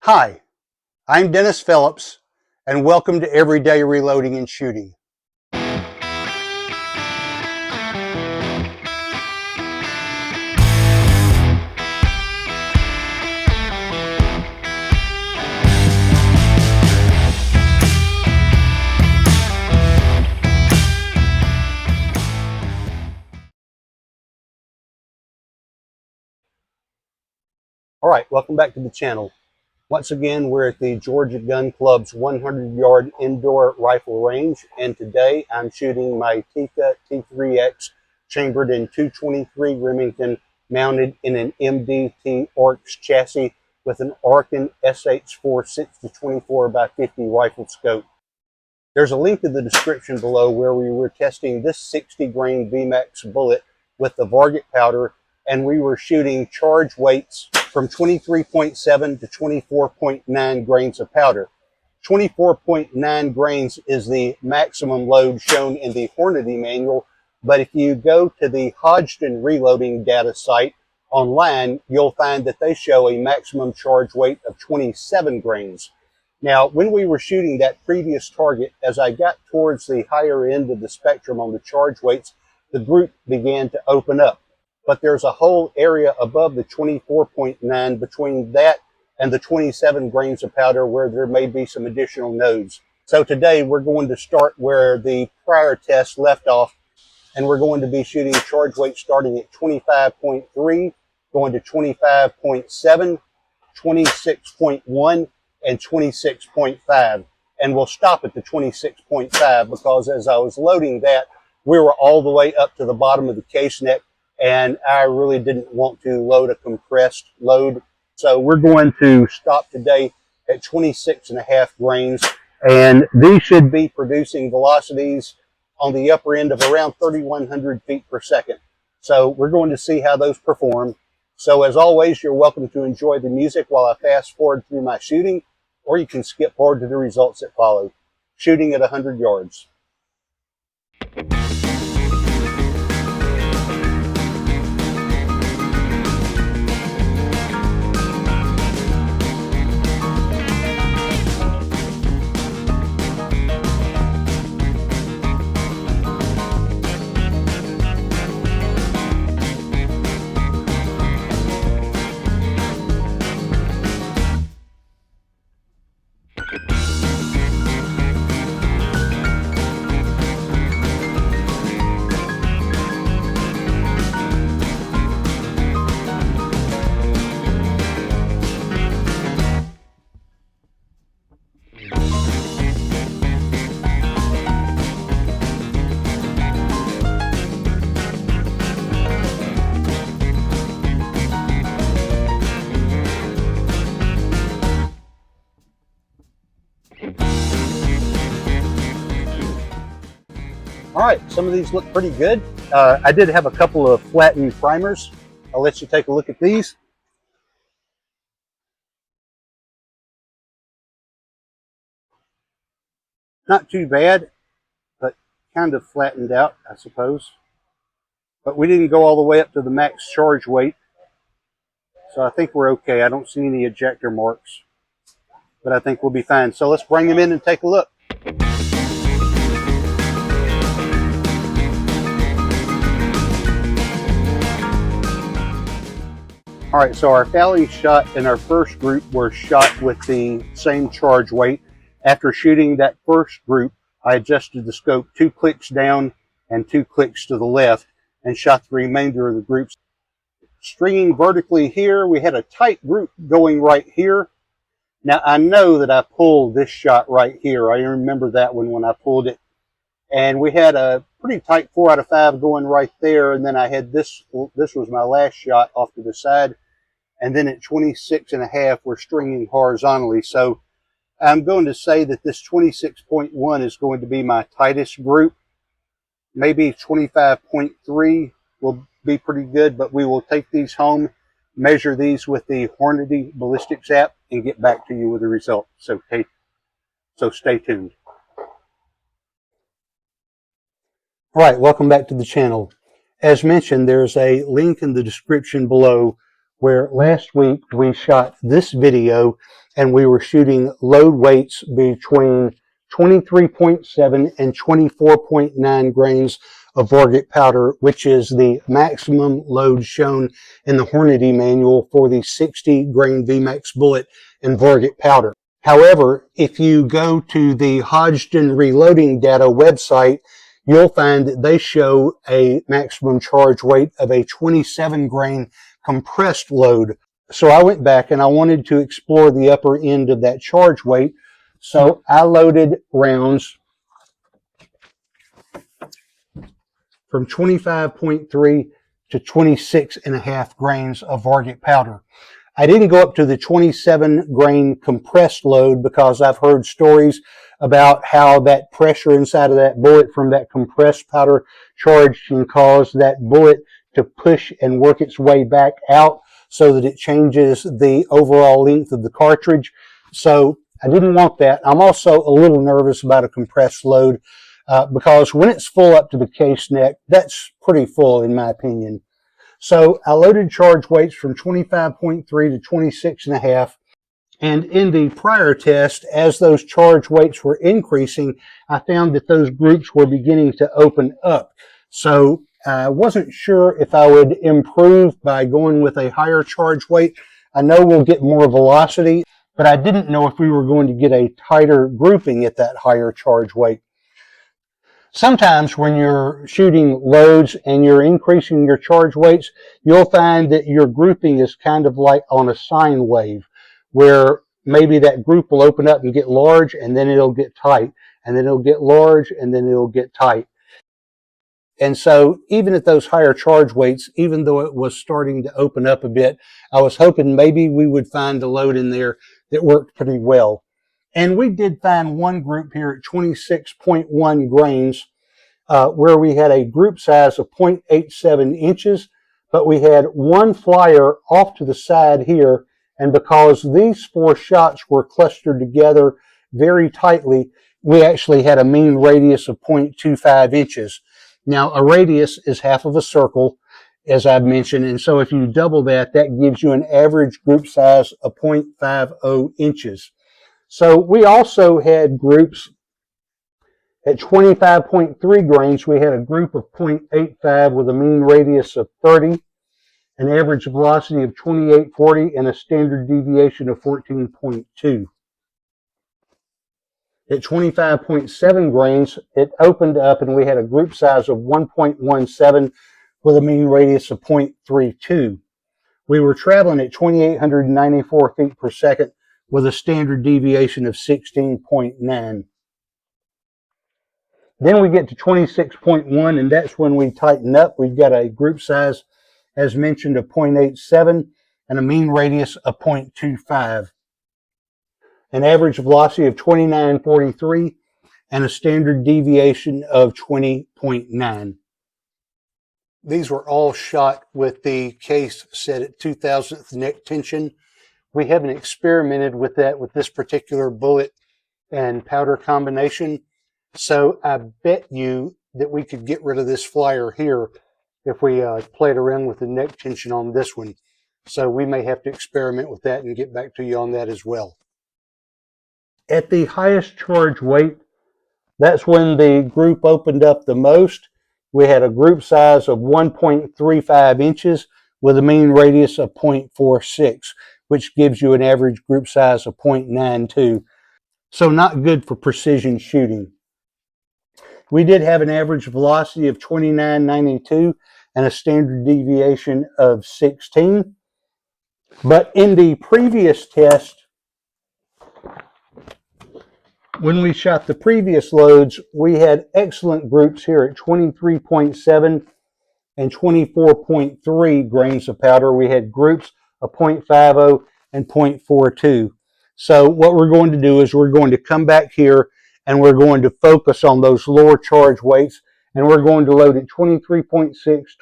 Hi, I'm Dennis Phillips, and welcome to Everyday Reloading and Shooting. All right, welcome back to the channel. Once again, we're at the Georgia Gun Club's 100-yard indoor rifle range, and today I'm shooting my Tikka T3X chambered in .223 Remington, mounted in an MDT ARCS chassis with an Arkin SH4 60-24x50 rifle scope. There's a link in the description below where we were testing this 60-grain VMAX bullet with the Varget powder, and we were shooting charge weights from 23.7 to 24.9 grains of powder. 24.9 grains is the maximum load shown in the Hornady manual, but if you go to the Hodgdon reloading data site online, you'll find that they show a maximum charge weight of 27 grains. Now, when we were shooting that previous target, as I got towards the higher end of the spectrum on the charge weights, the group began to open up. But there's a whole area above the 24.9 between that and the 27 grains of powder where there may be some additional nodes. So today we're going to start where the prior test left off, and we're going to be shooting charge weight starting at 25.3, going to 25.7, 26.1, and 26.5. And we'll stop at the 26.5 because as I was loading that, we were all the way up to the bottom of the case neck, and I really didn't want to load a compressed load. So we're going to stop today at 26.5 grains, and these should be producing velocities on the upper end of around 3,100 feet per second. So we're going to see how those perform. So as always, you're welcome to enjoy the music while I fast forward through my shooting, or you can skip forward to the results that follow. Shooting at 100 yards. All right, some of these look pretty good. I did have a couple of flattened primers. I'll let you take a look at these. Not too bad, but kind of flattened out, I suppose. But we didn't go all the way up to the max charge weight, so I think we're okay. I don't see any ejector marks, but I think we'll be fine. So let's bring them in and take a look. All right, so our Fally shot in our first group were shot with the same charge weight. After shooting that first group, I adjusted the scope 2 clicks down and 2 clicks to the left and shot the remainder of the groups. Stringing vertically here, we had a tight group going right here. Now I know that I pulled this shot right here. I remember that one when I pulled it. And we had a pretty tight 4 out of 5 going right there. And then I had this was my last shot off to the side. And then at 26.5, we're stringing horizontally. So I'm going to say that this 26.1 is going to be my tightest group. Maybe 25.3 will be pretty good, but we will take these home, measure these with the Hornady ballistics app, and get back to you with the result. So stay tuned. All right, welcome back to the channel. As mentioned, there's a link in the description below where last week we shot this video and we were shooting load weights between 23.7 and 24.9 grains of Varget powder, which is the maximum load shown in the Hornady manual for the 60 grain VMAX bullet and Varget powder. However, if you go to the Hodgdon reloading data website, you'll find that they show a maximum charge weight of a 27 grain compressed load. So I went back and I wanted to explore the upper end of that charge weight. So I loaded rounds from 25.3 to 26.5 grains of Varget powder. I didn't go up to the 27 grain compressed load because I've heard stories about how that pressure inside of that bullet from that compressed powder charge can cause that bullet to push and work its way back out so that it changes the overall length of the cartridge. So I didn't want that. I'm also a little nervous about a compressed load because when it's full up to the case neck, that's pretty full in my opinion. So I loaded charge weights from 25.3 to 26.5. And in the prior test, as those charge weights were increasing, I found that those groups were beginning to open up. So I wasn't sure if I would improve by going with a higher charge weight. I know we'll get more velocity, but I didn't know if we were going to get a tighter grouping at that higher charge weight. Sometimes when you're shooting loads and you're increasing your charge weights, you'll find that your grouping is kind of like on a sine wave, where maybe that group will open up and get large and then it'll get tight, and then it'll get large and then it'll get tight. And so even at those higher charge weights, even though it was starting to open up a bit, I was hoping maybe we would find a load in there that worked pretty well. And we did find one group here at 26.1 grains where we had a group size of 0.87 inches, but we had one flyer off to the side here. And because these four shots were clustered together very tightly, we actually had a mean radius of 0.25 inches. Now, a radius is half of a circle, as I've mentioned. And so if you double that, that gives you an average group size of 0.50 inches. So we also had groups at 25.3 grains. We had a group of 0.85 with a mean radius of 30, an average velocity of 2840, and a standard deviation of 14.2. At 25.7 grains, it opened up and we had a group size of 1.17 with a mean radius of 0.32. We were traveling at 2,894 feet per second with a standard deviation of 16.9. Then we get to 26.1, and that's when we tighten up. We've got a group size, as mentioned, of 0.87 and a mean radius of 0.25. An average velocity of 2943 and a standard deviation of 20.9. These were all shot with the case set at 2,000th neck tension. We haven't experimented with that with this particular bullet and powder combination. So I bet you that we could get rid of this flyer here if we played around with the neck tension on this one. So we may have to experiment with that and get back to you on that as well. At the highest charge weight, that's when the group opened up the most. We had a group size of 1.35 inches with a mean radius of 0.46, which gives you an average group size of 0.92. So not good for precision shooting. We did have an average velocity of 2992 and a standard deviation of 16. But in the previous test, when we shot the previous loads, we had excellent groups here at 23.7 and 24.3 grains of powder. We had groups of 0.50 and 0.42. So what we're going to do is we're going to come back here and we're going to focus on those lower charge weights, and we're going to load at 23.6,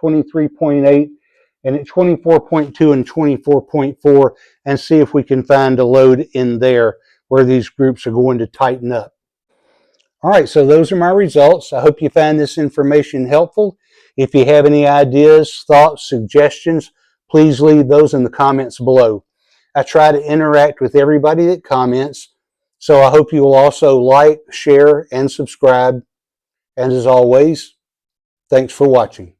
23.8, and at 24.2 and 24.4 and see if we can find a load in there where these groups are going to tighten up. All right, so those are my results. I hope you find this information helpful. If you have any ideas, thoughts, suggestions, please leave those in the comments below. I try to interact with everybody that comments. So I hope you will also like, share, and subscribe. And as always, thanks for watching.